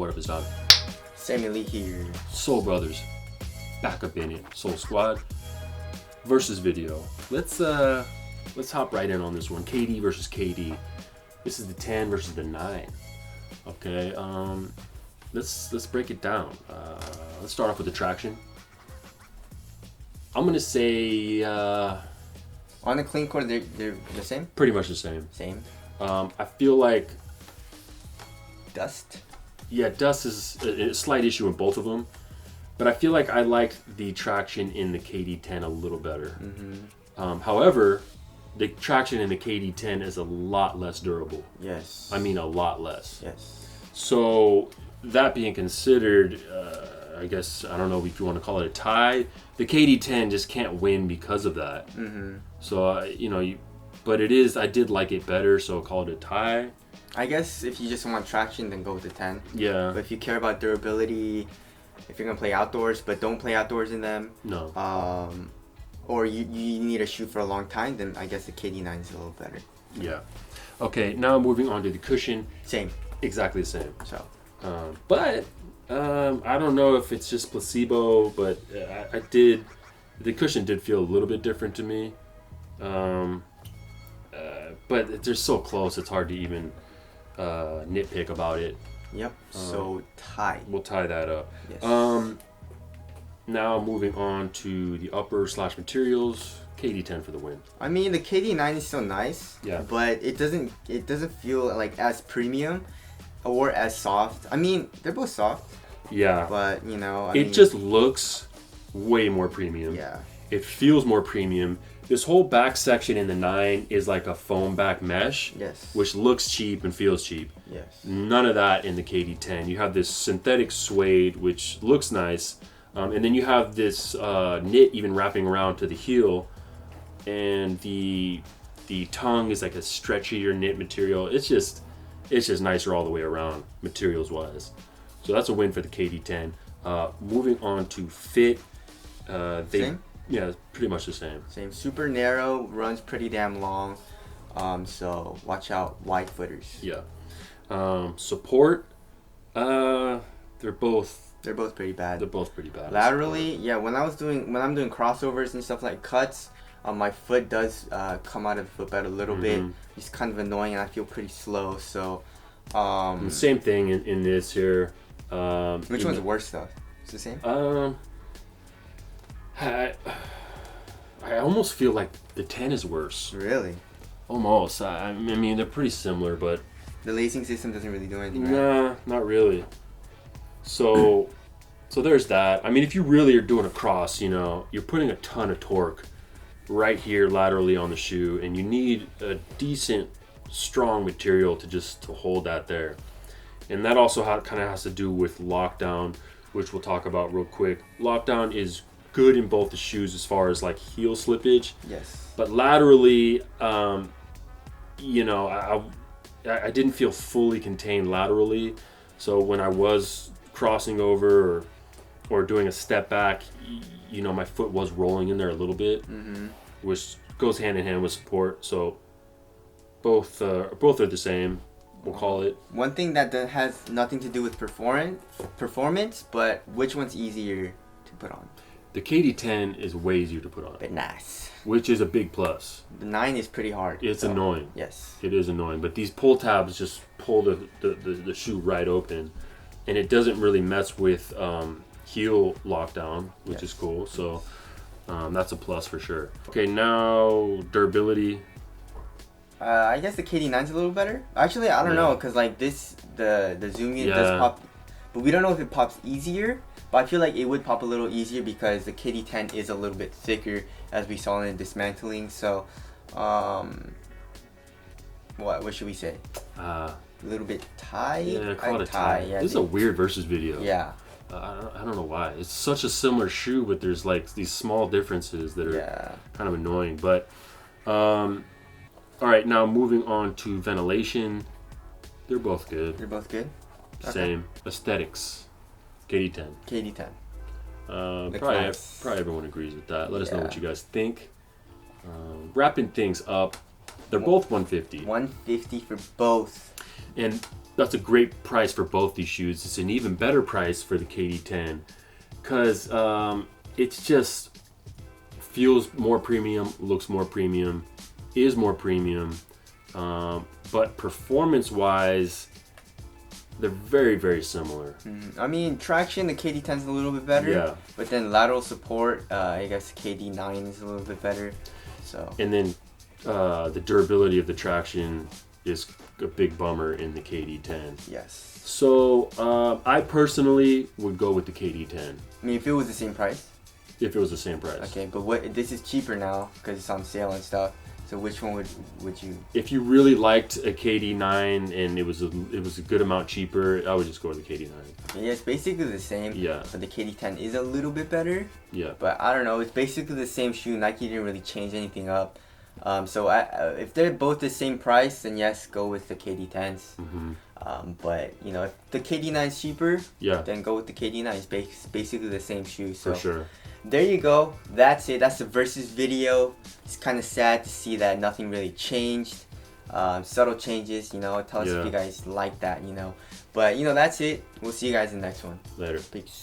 what up is dog? Sammy Lee here. Soul Brothers, back up in it. Soul Squad versus video. Let's hop right in on this one. KD versus KD. This is the 10 versus the 9. Okay, let's break it down. Let's start off with the traction. I'm gonna say On the clean core, they're the same? pretty much the same. Same. I feel like Dust? yeah, dust is a slight issue in both of them, but I feel like I liked the traction in the KD10 a little better. However, the traction in the KD10 is a lot less durable. Yes. I mean, a lot less. Yes. So that being considered, I guess, I don't know if you want to call it a tie. The KD10 just can't win because of that. So, but it is, I did like it better, so I'll call it a tie. I guess if you just want traction, then go with the 10. Yeah. But if you care about durability, if you're going to play outdoors, but don't play outdoors in them. No. Or you need to shoot for a long time, then I guess the KD9 is a little better. Yeah. Okay, now moving on to the cushion. Same. Exactly the same. So. But I don't know if it's just placebo, but the cushion did feel a little bit different to me. But they're so close, it's hard to even nitpick about it. Yep. So tie. We'll tie that up. Yes. Now moving on to the upper / materials. KD10 for the win. I mean, the KD9 is still nice. Yeah. But it doesn't feel like as premium or as soft. I mean, they're both soft. Yeah. But I it mean, just looks way more premium. Yeah. It feels more premium. This whole back section in the 9 is like a foam back mesh. Yes. Which looks cheap and feels cheap. Yes. None of that in the KD10. You have this synthetic suede, which looks nice. And then you have this knit even wrapping around to the heel. And the tongue is like a stretchier knit material. It's just nicer all the way around, materials-wise. So that's a win for the KD10. Moving on to fit. Same? Yeah, pretty much the same. Same. Super narrow, runs pretty damn long. So watch out, wide footers. Yeah. Support. They're both pretty bad. They're both pretty bad. Laterally, yeah. When I'm doing crossovers and stuff like cuts, my foot does come out of the footbed a little bit. It's kind of annoying, and I feel pretty slow. So. Same thing in this here. Which one's worse though? It's the same. I almost feel like the 10 is worse. Really? Almost. I mean, they're pretty similar, but the lacing system doesn't really do anything, right? Nah, not really. So there's that. I mean, if you really are doing a cross, you're putting a ton of torque right here laterally on the shoe, and you need a decent, strong material to hold that there. And that also kind of has to do with lockdown, which we'll talk about real quick. Lockdown is good in both the shoes as far as like heel slippage. Yes. But laterally, I didn't feel fully contained laterally. So when I was crossing over or doing a step back, my foot was rolling in there a little bit, which goes hand in hand with support. So both are the same. We'll call it. One thing that has nothing to do with performance, but which one's easier to put on? The KD10 is way easier to put on. But nice. Which is a big plus. The 9 is pretty hard. It's annoying. Yes. It is annoying. But these pull tabs just pull the shoe right open. And it doesn't really mess with heel lockdown, which is cool. So that's a plus for sure. Okay, now durability. I guess the KD9's a little better. Actually, I don't know, because like the zoom in does pop, but we don't know if it pops easier. But I feel like it would pop a little easier because the KD10 is a little bit thicker, as we saw in the dismantling. So, what should we say? A little bit tie. Yeah, call it a tie. Yeah, this is a weird versus video. Yeah. I don't know why. It's such a similar shoe, but there's like these small differences that are kind of annoying. But all right, now moving on to ventilation. They're both good. They're both good. Same. Aesthetics. KD10. KD10. Probably everyone agrees with that. Let us know what you guys think. Wrapping things up, they're both 150. 150 for both. And that's a great price for both these shoes. It's an even better price for the KD10 because it's just feels more premium, looks more premium, is more premium, but performance-wise, they're very, very similar. I mean, traction, the KD10 is a little bit better. Yeah. But then lateral support, I guess KD9 is a little bit better. So. And then the durability of the traction is a big bummer in the KD10. Yes. So I personally would go with the KD10. I mean, if it was the same price. If it was the same price. Okay, but what? This is cheaper now because it's on sale and stuff. So which one would you? If you really liked a KD9 and it was a good amount cheaper, I would just go with the KD9. Yeah, it's basically the same. Yeah. But the KD10 is a little bit better. Yeah. But I don't know. It's basically the same shoe. Nike didn't really change anything up. So if they're both the same price, then yes, go with the KD10s. But you know, if the KD9 is cheaper, then go with the KD9. It's basically the same shoe. So for sure. There you go. That's it. That's the versus video. It's kind of sad to see that nothing really changed. Subtle changes, you know. Tell us if you guys like that, you know. But you know, that's it. We'll see you guys in the next one. Later. Peace.